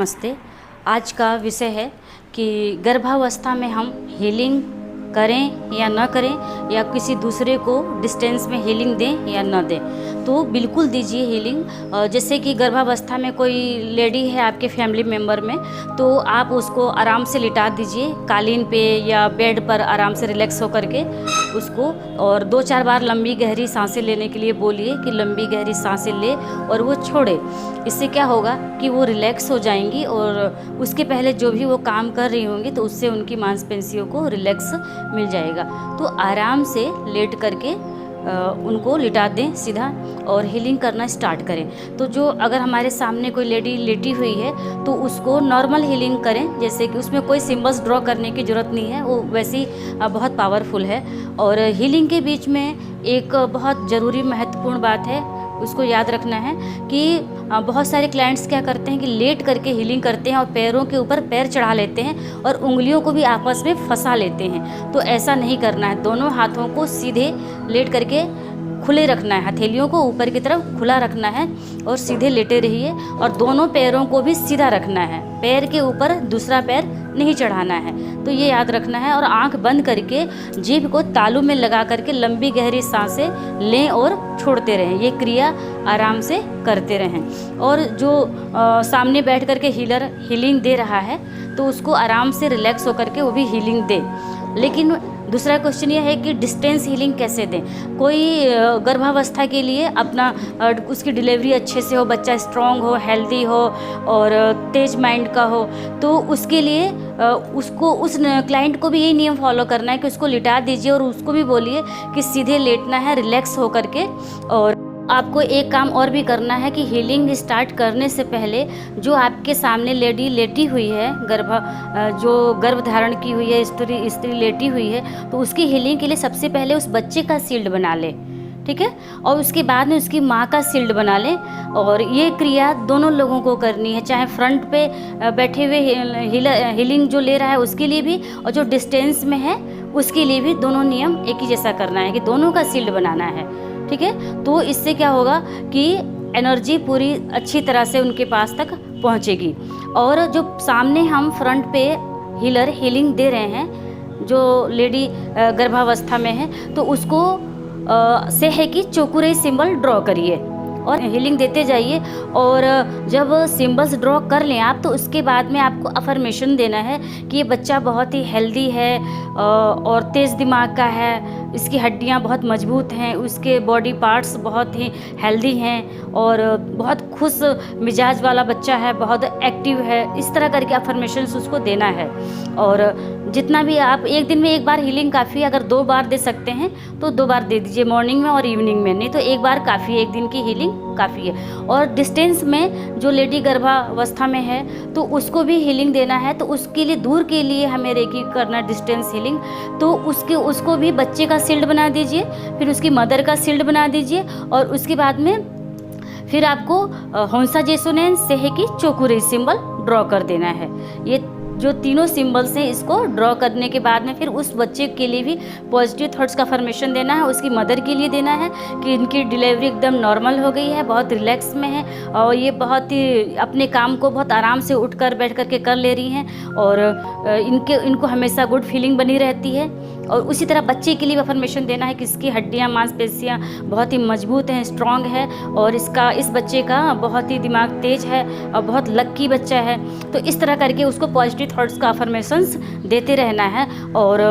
नमस्ते। आज का विषय है कि गर्भावस्था में हम हीलिंग करें या न करें, या किसी दूसरे को डिस्टेंस में हीलिंग दें या न दें। तो बिल्कुल दीजिए हीलिंग। जैसे कि गर्भावस्था में कोई लेडी है आपके फैमिली मेम्बर में, तो आप उसको आराम से लिटा दीजिए कालीन पे या बेड पर, आराम से रिलैक्स होकर के उसको, और 2-4 बार लंबी गहरी सांसें लेने के लिए बोलिए कि लंबी गहरी सांसें ले और वो छोड़े। इससे क्या होगा कि वो रिलैक्स हो जाएंगी, और उसके पहले जो भी वो काम कर रही होंगी तो उससे उनकी मांसपेशियों को रिलैक्स मिल जाएगा। तो आराम से लेट करके उनको लिटा दें सीधा और हीलिंग करना स्टार्ट करें। तो जो अगर हमारे सामने कोई लेडी लेटी हुई है तो उसको नॉर्मल हीलिंग करें, जैसे कि उसमें कोई सिंबल्स ड्रॉ करने की ज़रूरत नहीं है, वो वैसी बहुत पावरफुल है। और हीलिंग के बीच में एक बहुत ज़रूरी महत्वपूर्ण बात है, उसको याद रखना है कि बहुत सारे क्लाइंट्स क्या करते हैं कि लेट करके हीलिंग करते हैं और पैरों के ऊपर पैर चढ़ा लेते हैं और उंगलियों को भी आपस में फंसा लेते हैं। तो ऐसा नहीं करना है। दोनों हाथों को सीधे लेट करके खुले रखना है, हथेलियों को ऊपर की तरफ खुला रखना है और सीधे लेटे रहिए, और दोनों पैरों को भी सीधा रखना है, पैर के ऊपर दूसरा पैर नहीं चढ़ाना है। तो ये याद रखना है। और आंख बंद करके जीभ को तालू में लगा करके लंबी गहरी सांसें लें और छोड़ते रहें। ये क्रिया आराम से करते रहें। और जो सामने बैठ करके हीलर हीलिंग दे रहा है तो उसको आराम से रिलैक्स होकर के वो भी हीलिंग दे। लेकिन दूसरा क्वेश्चन ये है कि डिस्टेंस हीलिंग कैसे दें। कोई गर्भावस्था के लिए अपना उसकी डिलीवरी अच्छे से हो, बच्चा स्ट्रांग हो, हेल्दी हो और तेज माइंड का हो, तो उसके लिए उसको, उस क्लाइंट को भी यही नियम फॉलो करना है कि उसको लिटा दीजिए और उसको भी बोलिए कि सीधे लेटना है रिलैक्स हो करके। और आपको एक काम और भी करना है कि हीलिंग स्टार्ट करने से पहले जो आपके सामने लेडी लेटी हुई है, जो गर्भ धारण की हुई है, स्त्री लेटी हुई है, तो उसकी हीलिंग के लिए सबसे पहले उस बच्चे का शील्ड बना ले, ठीक है। और उसके बाद में उसकी माँ का शील्ड बना लें। और ये क्रिया दोनों लोगों को करनी है, चाहे फ्रंट पे बैठे हुए हीलिंग जो ले रहा है उसके लिए भी, और जो डिस्टेंस में है उसके लिए भी। दोनों नियम एक ही जैसा करना है कि दोनों का शील्ड बनाना है, ठीक है। तो इससे क्या होगा कि एनर्जी पूरी अच्छी तरह से उनके पास तक पहुंचेगी। और जो सामने हम फ्रंट पे हीलर हीलिंग दे रहे हैं, जो लेडी गर्भावस्था में है, तो उसको से है कि चोकुरे सिंबल ड्रॉ करिए और हीलिंग देते जाइए। और जब सिंबल्स ड्रॉ कर लें आप, तो उसके बाद में आपको अफर्मेशन देना है कि ये बच्चा बहुत ही हेल्दी है और तेज़ दिमाग का है, इसकी हड्डियां बहुत मजबूत हैं, उसके बॉडी पार्ट्स बहुत ही हेल्दी हैं और बहुत खुश मिजाज वाला बच्चा है, बहुत एक्टिव है। इस तरह करके अफर्मेशंस उसको देना है। और जितना भी आप एक दिन में एक बार हीलिंग काफ़ी है। अगर 2 बार दे सकते हैं तो 2 बार दे दीजिए, मॉर्निंग में और इवनिंग में, नहीं तो एक बार काफ़ी है, एक दिन की हीलिंग काफ़ी है। और डिस्टेंस में जो लेडी गर्भावस्था में है तो उसको भी हीलिंग देना है, तो उसके लिए दूर के लिए हमें रेकी करना डिस्टेंस हीलिंग। तो उसको भी बच्चे का शील्ड बना दीजिए, फिर उसकी मदर का शील्ड बना दीजिए, और उसके बाद में फिर आपको होंसा जेसोनेन से है कि चोकुरे सिंबल ड्रॉ कर देना है। ये जो तीनों सिंबल्स हैं, इसको ड्रॉ करने के बाद में फिर उस बच्चे के लिए भी पॉजिटिव थॉट्स का फॉर्मेशन देना है, उसकी मदर के लिए देना है कि इनकी डिलीवरी एकदम नॉर्मल हो गई है, बहुत रिलैक्स में है और ये बहुत ही अपने काम को बहुत आराम से उठकर बैठ कर के कर ले रही हैं, और इनको हमेशा गुड फीलिंग बनी रहती है। और उसी तरह बच्चे के लिए अफर्मेशन देना है कि इसकी हड्डियाँ मांसपेशियाँ बहुत ही मजबूत हैं, स्ट्रॉन्ग है, और इस बच्चे का बहुत ही दिमाग तेज है और बहुत लक्की बच्चा है। तो इस तरह करके उसको पॉजिटिव थॉट्स का अफर्मेशंस देते रहना है। और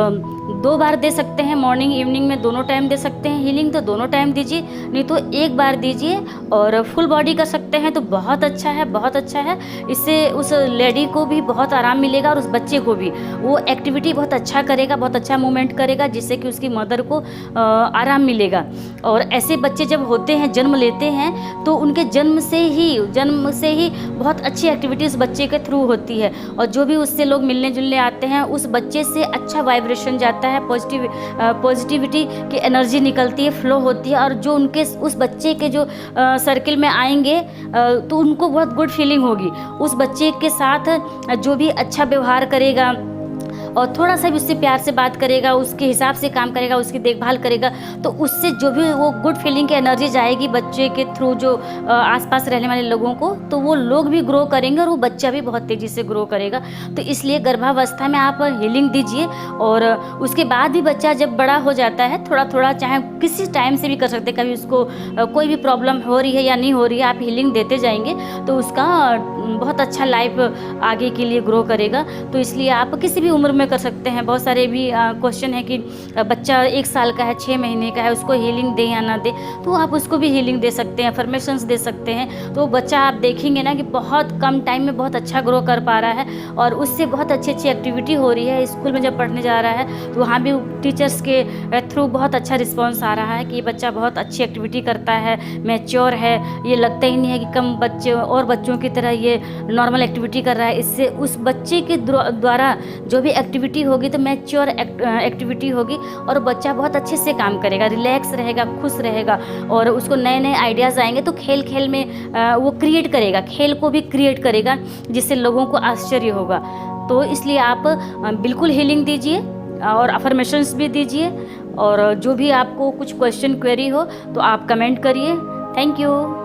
2 बार दे सकते हैं, मॉर्निंग इवनिंग में दोनों टाइम दे सकते हैं हीलिंग, तो दोनों टाइम दीजिए, नहीं तो एक बार दीजिए। और फुल बॉडी कर सकते हैं तो बहुत अच्छा है, बहुत अच्छा है। इससे उस लेडी को भी बहुत आराम मिलेगा और उस बच्चे को भी, वो एक्टिविटी बहुत अच्छा करेगा, बहुत अच्छा मूवमेंट करेगा, जिससे कि उसकी मदर को आराम मिलेगा। और ऐसे बच्चे जब होते हैं, जन्म लेते हैं, तो उनके जन्म से ही बहुत अच्छी एक्टिविटी उस बच्चे के थ्रू होती है, और जो भी उससे लोग मिलने जुलने आते हैं उस बच्चे से अच्छा वाइब्रेशन जाता है, पॉजिटिविटी की एनर्जी निकलती है, फ्लो होती है। और जो उनके उस बच्चे के जो सर्किल में आएंगे तो उनको बहुत गुड फीलिंग होगी। उस बच्चे के साथ जो भी अच्छा व्यवहार करेगा और थोड़ा सा भी उससे प्यार से बात करेगा, उसके हिसाब से काम करेगा, उसकी देखभाल करेगा, तो उससे जो भी वो गुड फीलिंग की एनर्जी जाएगी बच्चे के थ्रू जो आसपास रहने वाले लोगों को, तो वो लोग भी ग्रो करेंगे और वो बच्चा भी बहुत तेज़ी से ग्रो करेगा। तो इसलिए गर्भावस्था में आप हीलिंग दीजिए, और उसके बाद भी बच्चा जब बड़ा हो जाता है थोड़ा थोड़ा, चाहे किसी टाइम से भी कर सकते हैं, कभी उसको कोई भी प्रॉब्लम हो रही है या नहीं हो रही है, आप हीलिंग देते जाएंगे तो उसका बहुत अच्छा लाइफ आगे के लिए ग्रो करेगा। तो इसलिए आप किसी भी उम्र में कर सकते हैं। बहुत सारे भी क्वेश्चन है कि बच्चा 1 साल का है, 6 महीने का है, उसको हीलिंग दें या ना दें, तो आप उसको भी हीलिंग दे सकते हैं, अफर्मेशंस दे सकते हैं। तो बच्चा आप देखेंगे ना कि बहुत कम टाइम में बहुत अच्छा ग्रो कर पा रहा है, और उससे बहुत अच्छी अच्छी एक्टिविटी हो रही है। स्कूल में जब पढ़ने जा रहा है तो वहाँ भी टीचर्स के थ्रू बहुत अच्छा रिस्पॉन्स आ रहा है कि ये बच्चा बहुत अच्छी एक्टिविटी करता है, मैच्योर है, ये लगता ही नहीं है कि कम बच्चे और बच्चों की तरह ये नॉर्मल एक्टिविटी कर रहा है। इससे उस बच्चे के द्वारा जो भी एक्टिविटी होगी तो मैच्योर एक्टिविटी होगी, और बच्चा बहुत अच्छे से काम करेगा, रिलैक्स रहेगा, खुश रहेगा, और उसको नए नए आइडियाज़ आएंगे तो खेल खेल में वो क्रिएट करेगा, खेल को भी क्रिएट करेगा, जिससे लोगों को आश्चर्य होगा। तो इसलिए आप बिल्कुल हीलिंग दीजिए और अफर्मेशंस भी दीजिए, और जो भी आपको कुछ क्वेश्चन क्वेरी हो तो आप कमेंट करिए। Thank you.